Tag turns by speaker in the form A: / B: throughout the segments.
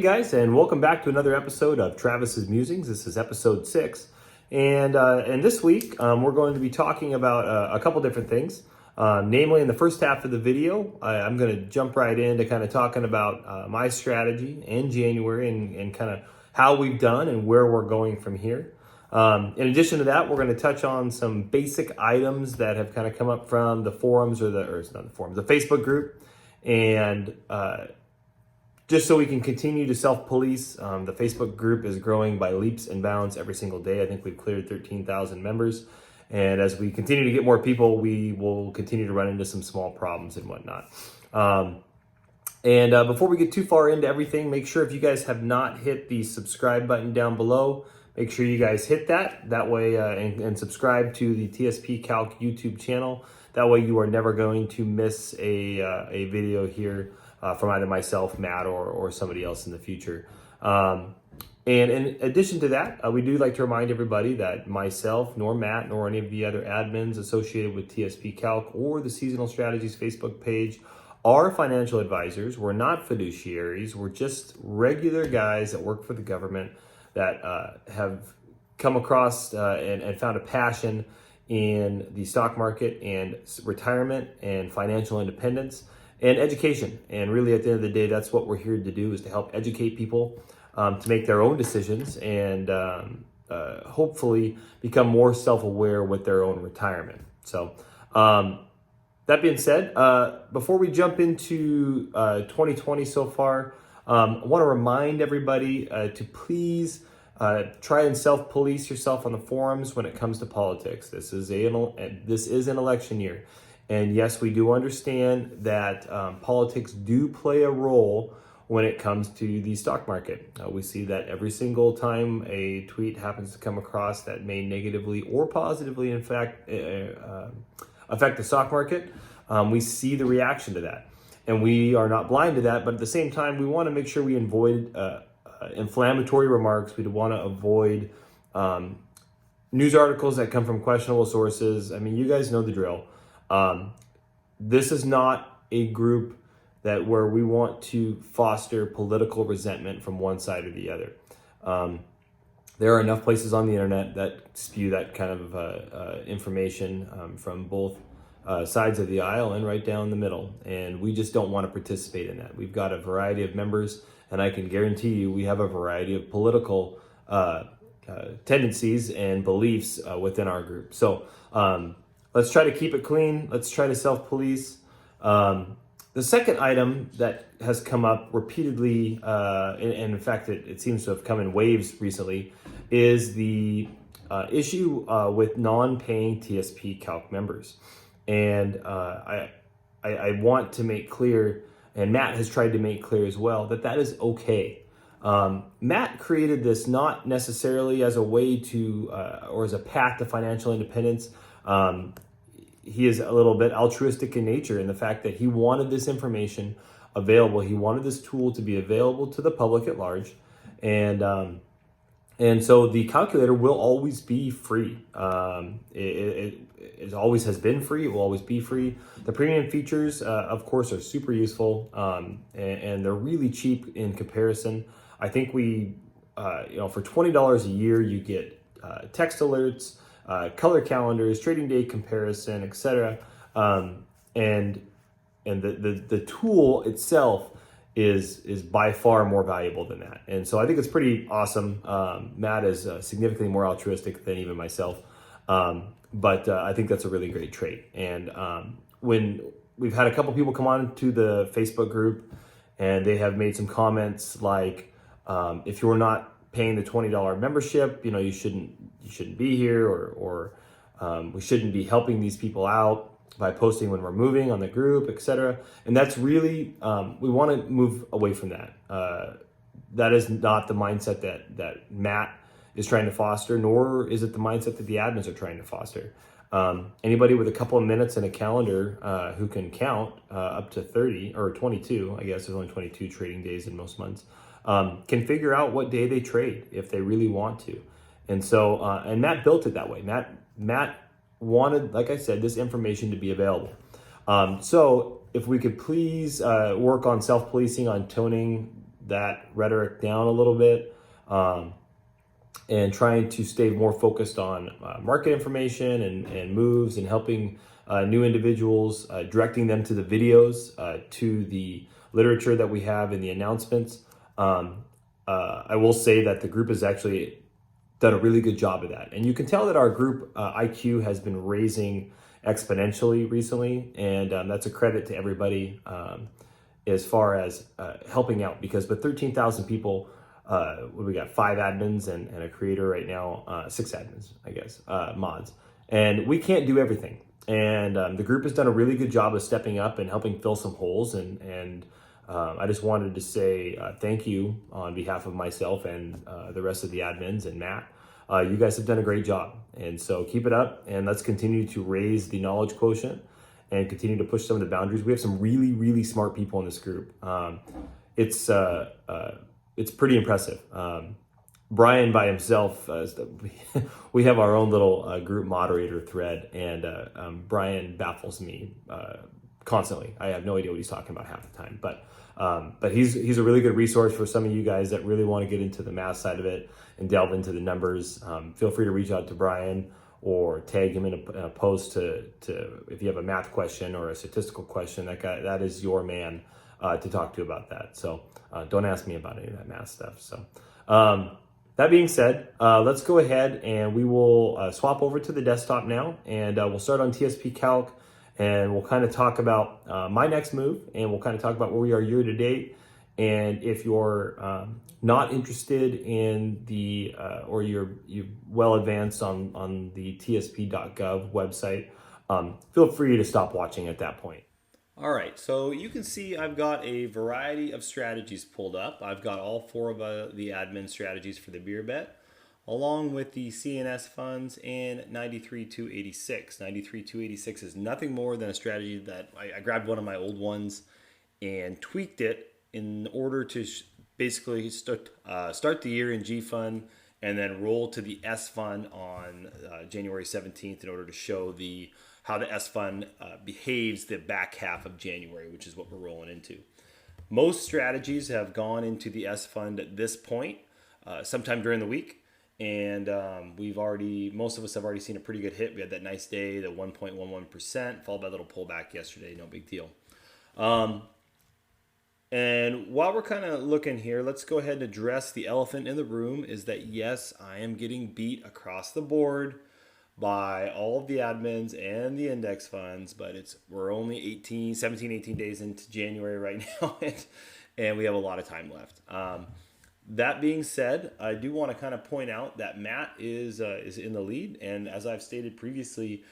A: guys, and welcome back to another episode of Travis's Musings. This is episode 6, and this week we're going to be talking about a couple different things. Namely, in the first half of the video, I'm going to jump right into kind of talking about my strategy in January and kind of how we've done and where we're going from here. In addition to that, we're going to touch on some basic items that have kind of come up from the forums the Facebook group, and just so we can continue to self-police. The Facebook group is growing by leaps and bounds every single day. I think we've cleared 13,000 members. And as we continue to get more people, we will continue to run into some small problems and whatnot. Before we get too far into everything, make sure if you guys have not hit the subscribe button down below, make sure you guys hit that. That way, and subscribe to the TSP.Calc YouTube channel. That way you are never going to miss a video here from either myself, Matt, or somebody else in the future. And in addition to that, we do like to remind everybody that myself, nor Matt, nor any of the other admins associated with TSP.Calc or the Seasonal Strategies Facebook page are financial advisors. We're not fiduciaries. We're just regular guys that work for the government that have come across and found a passion in the stock market and retirement and financial independence and education. And really, at the end of the day, that's what we're here to do, is to help educate people to make their own decisions and hopefully become more self-aware with their own retirement. So that being said, before we jump into 2020 so far, I want to remind everybody to please try and self-police yourself on the forums when it comes to politics. This is an election year. And yes, we do understand that politics do play a role when it comes to the stock market. We see that every single time a tweet happens to come across that may negatively or positively, in fact, affect the stock market, we see the reaction to that. And we are not blind to that, but at the same time, we want to make sure we avoid inflammatory remarks. We want to avoid news articles that come from questionable sources. I mean, you guys know the drill. This is not a group where we want to foster political resentment from one side or the other. There are enough places on the internet that spew that kind of information from both sides of the aisle and right down the middle. And we just don't want to participate in that. We've got a variety of members, and I can guarantee you we have a variety of political tendencies and beliefs within our group. So let's try to keep it clean. Let's try to self-police. The second item that has come up repeatedly, and in fact, it seems to have come in waves recently, is the issue with non-paying TSP.Calc members. And I want to make clear, and Matt has tried to make clear as well, that is okay. Matt created this not necessarily as a way to, or as a path to financial independence. He is a little bit altruistic in nature in the fact that he wanted this information available. He wanted this tool to be available to the public at large. And so the calculator will always be free. It always has been free. It will always be free. The premium features, of course, are super useful, and they're really cheap in comparison. I think for $20 a year, you get text alerts, color calendars, trading day comparison, etc. And the tool itself is by far more valuable than that. And so I think it's pretty awesome. Matt is significantly more altruistic than even myself. But I think that's a really great trait. And when we've had a couple people come on to the Facebook group, and they have made some comments like, if you're not paying the $20 membership, you shouldn't be here, or we shouldn't be helping these people out by posting when we're moving on the group, etc. And that's really, we want to move away from that. That is not the mindset that Matt is trying to foster, nor is it the mindset that the admins are trying to foster. Anybody with a couple of minutes in a calendar who can count up to 30 or 22, I guess there's only 22 trading days in most months, can figure out what day they trade if they really want to. And so, and Matt built it that way. Matt wanted, like I said, this information to be available. So if we could please work on self-policing, on toning that rhetoric down a little bit. And trying to stay more focused on market information and moves and helping new individuals, directing them to the videos, to the literature that we have in the announcements. I will say that the group has actually done a really good job of that. And you can tell that our group IQ has been raising exponentially recently. And that's a credit to everybody as far as helping out, because with 13,000 people, we got 5 admins and a creator right now, 6 admins, I guess, mods. And we can't do everything. And the group has done a really good job of stepping up and helping fill some holes. And I just wanted to say thank you on behalf of myself and the rest of the admins and Matt. You guys have done a great job. And so keep it up, and let's continue to raise the knowledge quotient and continue to push some of the boundaries. We have some really, really smart people in this group. It's pretty impressive. Brian by himself, we have our own little group moderator thread, and Brian baffles me constantly. I have no idea what he's talking about half the time, but he's a really good resource for some of you guys that really want to get into the math side of it and delve into the numbers. Feel free to reach out to Brian or tag him in a post to if you have a math question or a statistical question. That is your man to talk to about that. So don't ask me about any of that math stuff. So that being said, let's go ahead and we will swap over to the desktop now, and we'll start on TSP Calc, and we'll kind of talk about my next move, and we'll kind of talk about where we are year to date. And if you're not interested in the or you're well advanced on the TSP.Gov website, feel free to stop watching at that point. All right, so you can see I've got a variety of strategies pulled up. I've got all 4 of the admin strategies for the beer bet, along with the CNS funds and 93-286. 93-286 is nothing more than a strategy that I grabbed one of my old ones and tweaked it in order to basically start the year in G fund and then roll to the S fund on January 17th in order to show how the S fund behaves the back half of January, which is what we're rolling into. Most strategies have gone into the S fund at this point, sometime during the week. And most of us have already seen a pretty good hit. We had that nice day, the 1.11%, followed by a little pullback yesterday, no big deal. And while we're kind of looking here, let's go ahead and address the elephant in the room, is that yes, I am getting beat across the board by all of the admins and the index funds, but we're only 17, 18 days into January right now, and we have a lot of time left. That being said, I do want to kind of point out that Matt is in the lead, and as I've stated previously,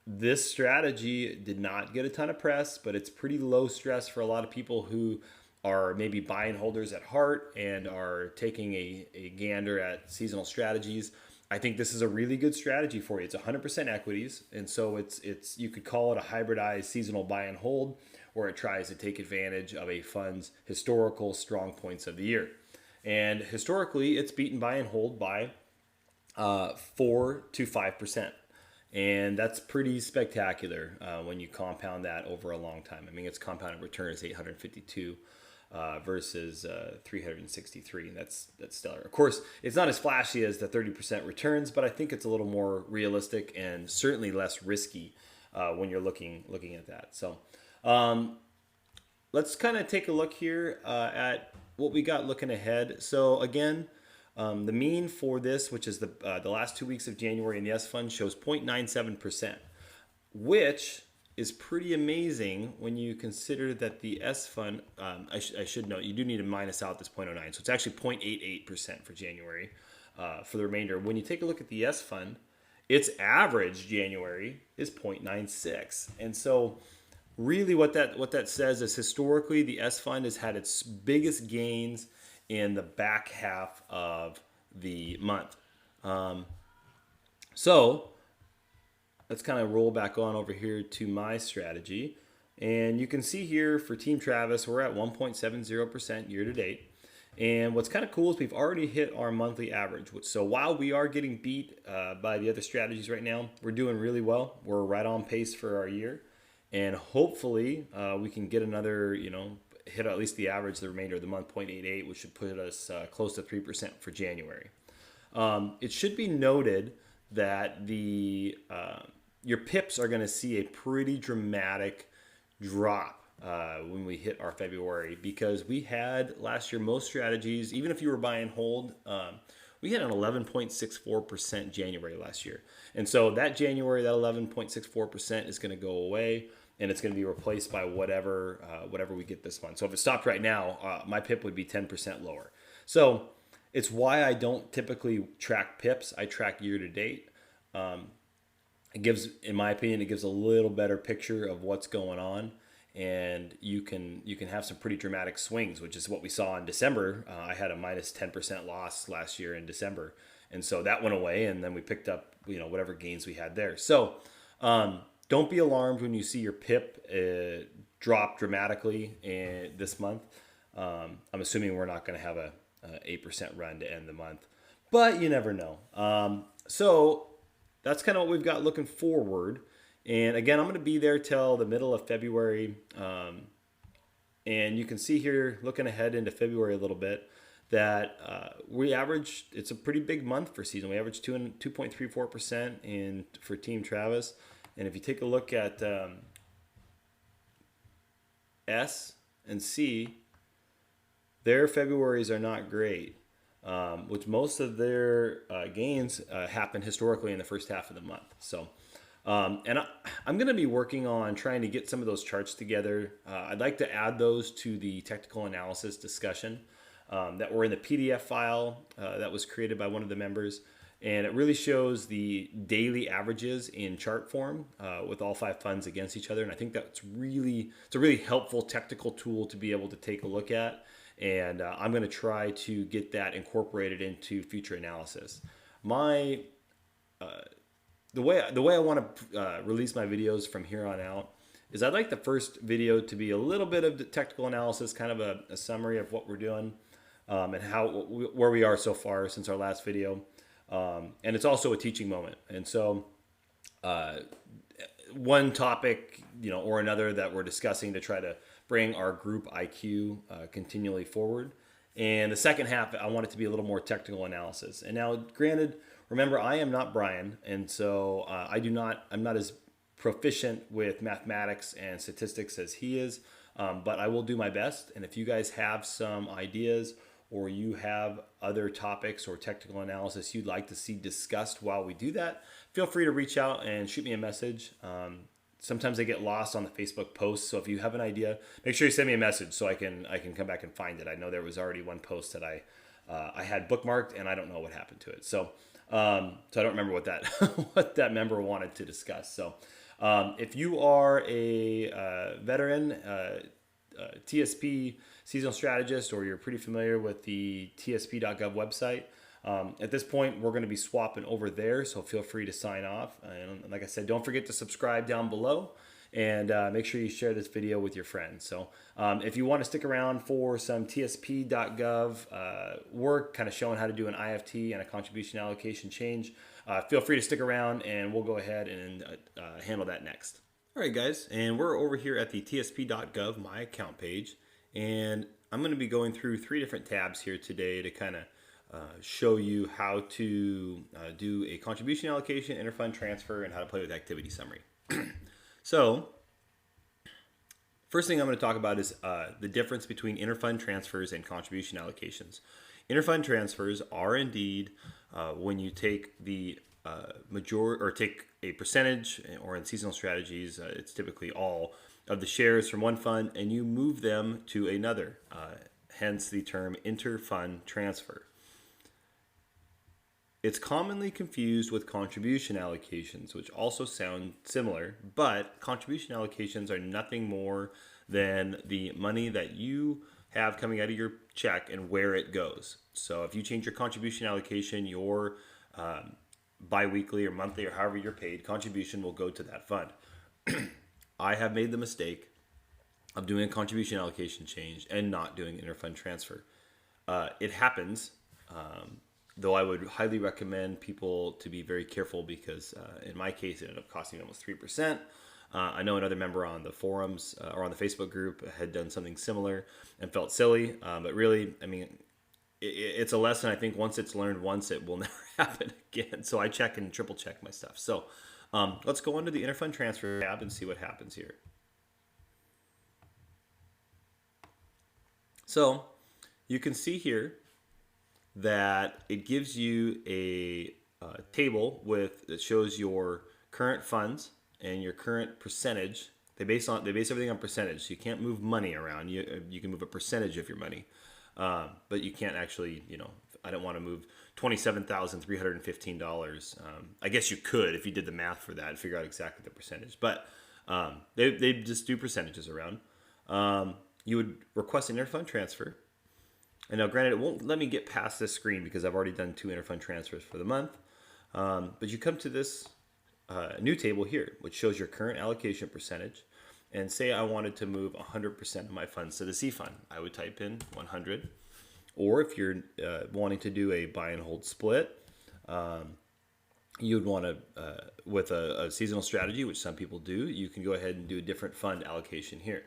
A: this strategy did not get a ton of press, but it's pretty low stress for a lot of people who are maybe buy and holders at heart and are taking a gander at seasonal strategies. I think this is a really good strategy for you. It's 100% equities, and so it's you could call it a hybridized seasonal buy and hold, where it tries to take advantage of a fund's historical strong points of the year. And historically, it's beaten buy and hold by 4 to 5%. And that's pretty spectacular when you compound that over a long time. I mean, its compounded return is 852 versus 363. That's stellar. Of course, it's not as flashy as the 30% returns, but I think it's a little more realistic and certainly less risky when you're looking at that. So let's kind of take a look here at what we got looking ahead. So again, the mean for this, which is the last 2 weeks of January in the S fund, shows 0.97%, which is pretty amazing when you consider that the S fund, I should note, you do need to minus out this 0.09. So it's actually 0.88% for January for the remainder. When you take a look at the S fund, its average January is 0.96. And so really what that says is historically the S fund has had its biggest gains in the back half of the month. So let's kind of roll back on over here to my strategy. And you can see here for Team Travis, we're at 1.70% year to date. And what's kind of cool is we've already hit our monthly average. So while we are getting beat by the other strategies right now, we're doing really well. We're right on pace for our year. And hopefully we can get another, hit at least the average the remainder of the month, 0.88, which should put us close to 3% for January. It should be noted that your pips are going to see a pretty dramatic drop when we hit our February, because we had last year most strategies, even if you were buy and hold, we had an 11.64% January last year. And so that January, that 11.64% is going to go away, and it's going to be replaced by whatever we get this month. So if it stopped right now, my pip would be 10% lower. So it's why I don't typically track pips. I track year to date. It gives, in my opinion, it gives a little better picture of what's going on, and you can have some pretty dramatic swings, which is what we saw in December. I had a minus 10% loss last year in December, and so that went away, and then we picked up whatever gains we had there. So don't be alarmed when you see your pip drop dramatically this month. I'm assuming we're not going to have a 8% run to end the month, but you never know. So that's kind of what we've got looking forward. And again, I'm going to be there till the middle of February. And you can see here, looking ahead into February a little bit, that we averaged, it's a pretty big month for season. We averaged 2.34% for Team Travis. And if you take a look at S and C, their Februaries are not great, which most of their gains happen historically in the first half of the month. So, and I'm going to be working on trying to get some of those charts together. I'd like to add those to the technical analysis discussion that were in the PDF file that was created by one of the members. And it really shows the daily averages in chart form with all 5 funds against each other. And I think it's a really helpful technical tool to be able to take a look at. And I'm going to try to get that incorporated into future analysis. The way I want to release my videos from here on out is I'd like the first video to be a little bit of the technical analysis, kind of a summary of what we're doing and where we are so far since our last video. And it's also a teaching moment. And so one topic, or another that we're discussing to try to bring our group IQ continually forward. And the second half, I want it to be a little more technical analysis. And now, granted, remember, I am not Brian, and so I'm not as proficient with mathematics and statistics as he is, but I will do my best. And if you guys have some ideas, or you have other topics or technical analysis you'd like to see discussed while we do that, feel free to reach out and shoot me a message. Sometimes they get lost on the Facebook posts, so if you have an idea, make sure you send me a message so I can come back and find it. I know there was already one post that I had bookmarked, and I don't know what happened to it. So I don't remember what that member wanted to discuss. So if you are a veteran TSP seasonal strategist, or you're pretty familiar with the TSP.Gov website, at this point, we're going to be swapping over there, so feel free to sign off. And like I said, don't forget to subscribe down below, and make sure you share this video with your friends. So if you want to stick around for some TSP.Gov work, kind of showing how to do an IFT and a contribution allocation change, feel free to stick around, and we'll go ahead and handle that next. All right, guys, and we're over here at the TSP.Gov My Account page, and I'm going to be going through 3 different tabs here today to kind of show you how to do a contribution allocation, interfund transfer, and how to play with activity summary. So, first thing I'm going to talk about is the difference between interfund transfers and contribution allocations. Interfund transfers are indeed when you take the take a percentage, or in seasonal strategies, it's typically all of the shares from one fund, and you move them to another. Hence the term interfund transfer. It's commonly confused with contribution allocations, which also sound similar, but contribution allocations are nothing more than the money that you have coming out of your check and where it goes. So if you change your contribution allocation, your biweekly or monthly or however you're paid, contribution will go to that fund. I have made the mistake of doing a contribution allocation change and not doing interfund transfer. It happens. Though I would highly recommend people to be very careful, because in my case, it ended up costing me almost 3%. I know another member on the forums or on the Facebook group had done something similar and felt silly, but really, I mean, it's a lesson. I think once it's learned once, it will never happen again. So I check and triple check my stuff. So let's go under the interfund transfer tab and see what happens here. So you can see here that it gives you a table that shows your current funds and your current percentage. They base everything on percentage. So you can't move money around. You can move a percentage of your money, but you can't actually, I don't want to move $27,315. I guess you could if you did the math for that and figure out exactly the percentage. But they just do percentages around. You would request an interfund transfer. And now, granted, it won't let me get past this screen because I've already done 2 interfund transfers for the month. But you come to this new table here, which shows your current allocation percentage. And say I wanted to move 100% of my funds to the C fund. I would type in 100. Or if you're wanting to do a buy and hold split, you'd want to, with a seasonal strategy, which some people do, you can go ahead and do a different fund allocation here.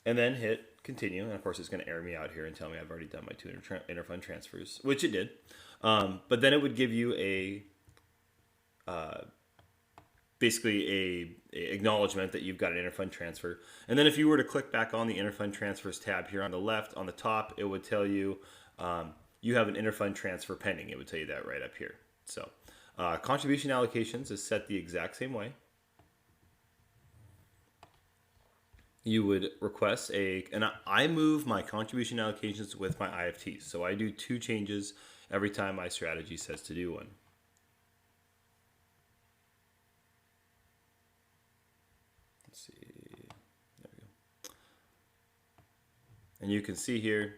A: And then hit continue. And of course, it's going to error me out here and tell me I've already done my 2 interfund transfers, which it did. But then it would give you basically a acknowledgement that you've got an interfund transfer. And then if you were to click back on the interfund transfers tab here on the left, on the top, it would tell you you have an interfund transfer pending. It would tell you that right up here. So contribution allocations is set the exact same way. You would request and I move my contribution allocations with my IFTs. So I do 2 changes every time my strategy says to do one. Let's see, there we go. And you can see here,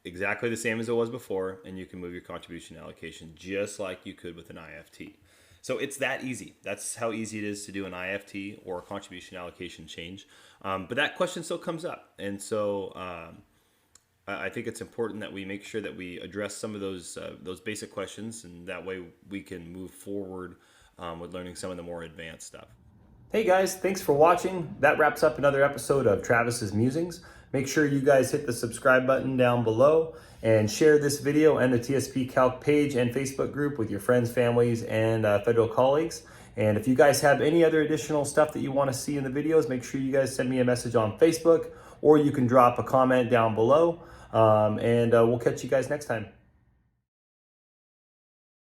A: exactly the same as it was before, and you can move your contribution allocation just like you could with an IFT. So it's that easy. That's how easy it is to do an IFT or a contribution allocation change. But that question still comes up. And so I think it's important that we make sure that we address some of those basic questions, and that way we can move forward with learning some of the more advanced stuff. Hey guys, thanks for watching. That wraps up another episode of Travis's Musings. Make sure you guys hit the subscribe button down below and share this video and the TSP Calc page and Facebook group with your friends, families, and federal colleagues. And if you guys have any other additional stuff that you want to see in the videos, make sure you guys send me a message on Facebook, or you can drop a comment down below. And we'll catch you guys next time.